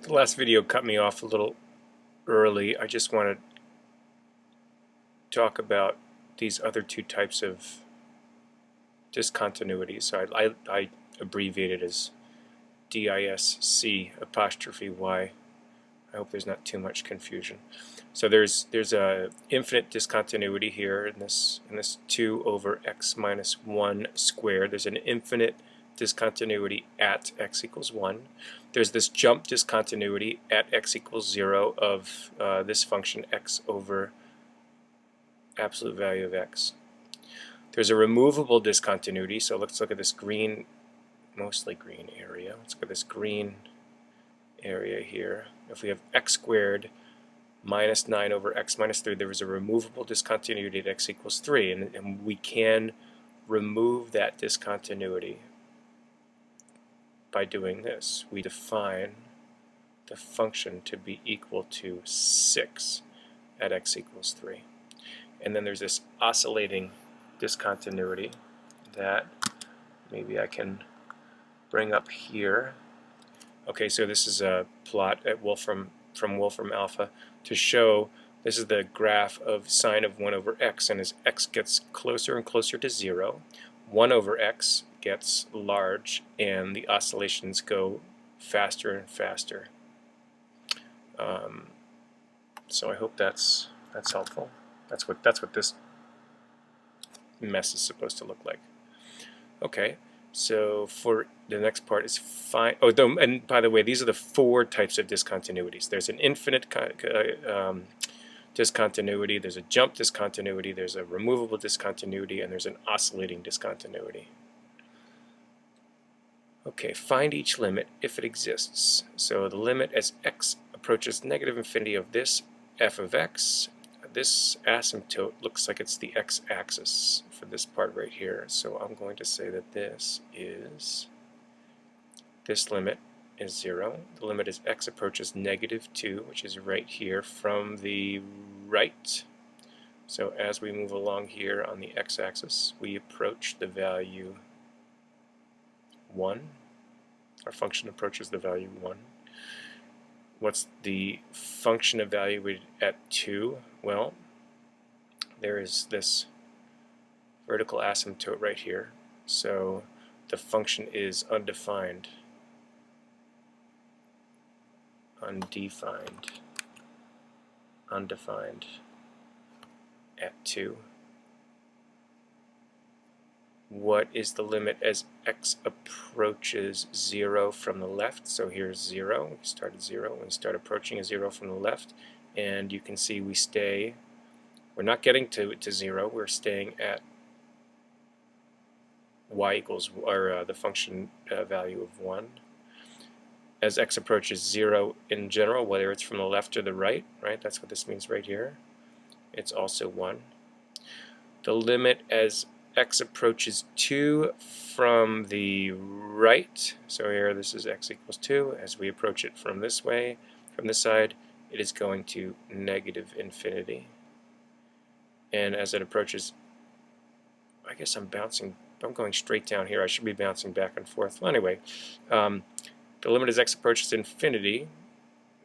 The last video cut me off a little early. I just want to talk about these other two types of discontinuities. So I abbreviated as DISC apostrophe Y. I hope there's not too much confusion. So there's a infinite discontinuity here in this 2 over x minus 1 squared. There's an infinite discontinuity at x equals 1. There's this jump discontinuity at x equals 0 of this function x over absolute value of x. There's a removable discontinuity, so let's look at this green, mostly green area. Let's look at this green area here. If we have x squared minus 9 over x minus 3, there is a removable discontinuity at x equals 3, and we can remove that discontinuity by doing this. We define the function to be equal to 6 at x equals 3. And then there's this oscillating discontinuity that maybe I can bring up here. Okay, so this is a plot at from Wolfram Alpha to show this is the graph of sine of 1 over x, and as x gets closer and closer to 0, 1 over x gets large and the oscillations go faster and faster. So I hope that's helpful. That's what this mess is supposed to look like. Okay, so for the next part is fine. Oh, and by the way, these are the 4 types of discontinuities. There's an infinite discontinuity, there's a jump discontinuity, there's a removable discontinuity, and there's an oscillating discontinuity. Okay, find each limit if it exists. So the limit as x approaches negative infinity of this f of x, this asymptote looks like it's the x-axis for this part right here. So I'm going to say that this limit is 0. The limit as x approaches negative 2, which is right here from the right. So as we move along here on the x-axis, we approach the value 1. Our function approaches the value 1. What's the function evaluated at 2? Well, there is this vertical asymptote right here. So the function is undefined. Undefined at 2. What is the limit as x approaches 0 from the left? So here's 0. We start at 0. We start approaching a 0 from the left, and you can see we're not getting to 0. We're staying at y equals, or the function value of 1. As x approaches 0 in general, whether it's from the left or the right, that's what this means right here, it's also 1. The limit as x approaches 2 from the right, so here this is x equals 2. As we approach it from this way, from this side, it is going to negative infinity. And as it approaches, I guess I'm going straight down here. I should be bouncing back and forth. Well, anyway, the limit as x approaches infinity,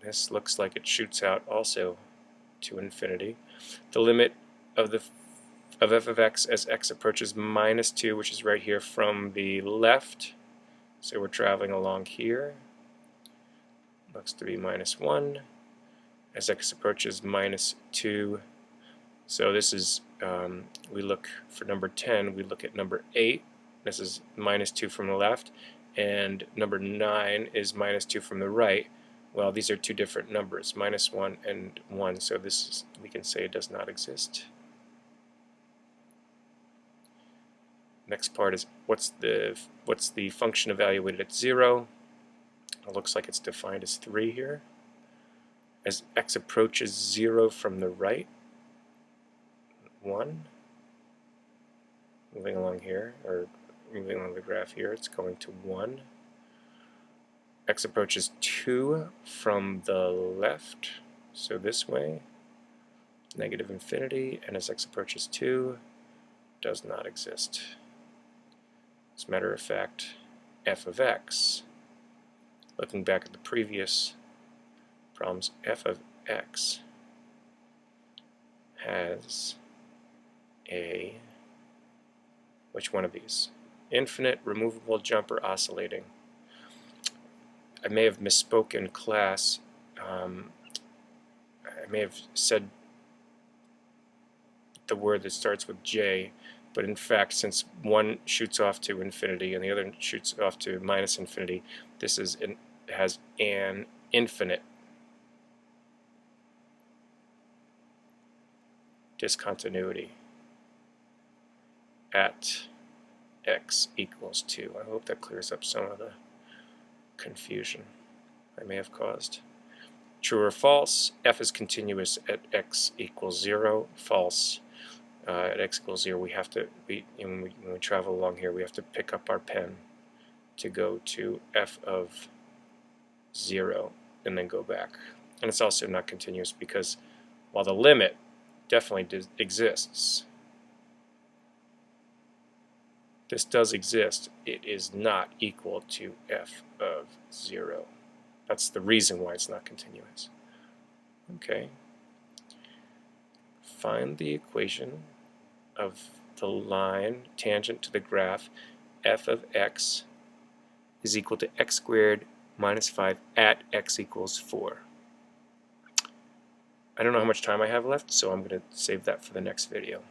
this looks like it shoots out also to infinity. The limit of f of x as x approaches minus 2, which is right here from the left. So we're traveling along here. Looks to be minus 1. As x approaches minus 2. So this is, we look for number 10, we look at number 8. This is minus 2 from the left. And number 9 is minus 2 from the right. Well, these are two different numbers, minus 1 and 1. So this is, we can say it does not exist. Next part is what's the function evaluated at 0? It looks like it's defined as 3 here. As x approaches 0 from the right, 1. Moving along here, or moving along the graph here, it's going to 1. X approaches 2 from the left, so this way, negative infinity, and as x approaches 2, does not exist. As a matter of fact, f of x, looking back at the previous problems, f of x has a, which one of these? Infinite, removable, jumper, oscillating. I may have misspoke in class. I may have said the word that starts with J, but in fact, since one shoots off to infinity and the other shoots off to minus infinity, this has an infinite discontinuity at x equals 2. I hope that clears up some of the confusion I may have caused. True or false, f is continuous at x equals 0. False. At x equals 0, we have to, when we travel along here, we have to pick up our pen to go to f of 0 and then go back. And it's also not continuous because while the limit definitely exists, this does exist, it is not equal to f of 0. That's the reason why it's not continuous. Okay. Find the equation of the line tangent to the graph f of x is equal to x squared minus 5 at x equals 4. I don't know how much time I have left, so I'm going to save that for the next video.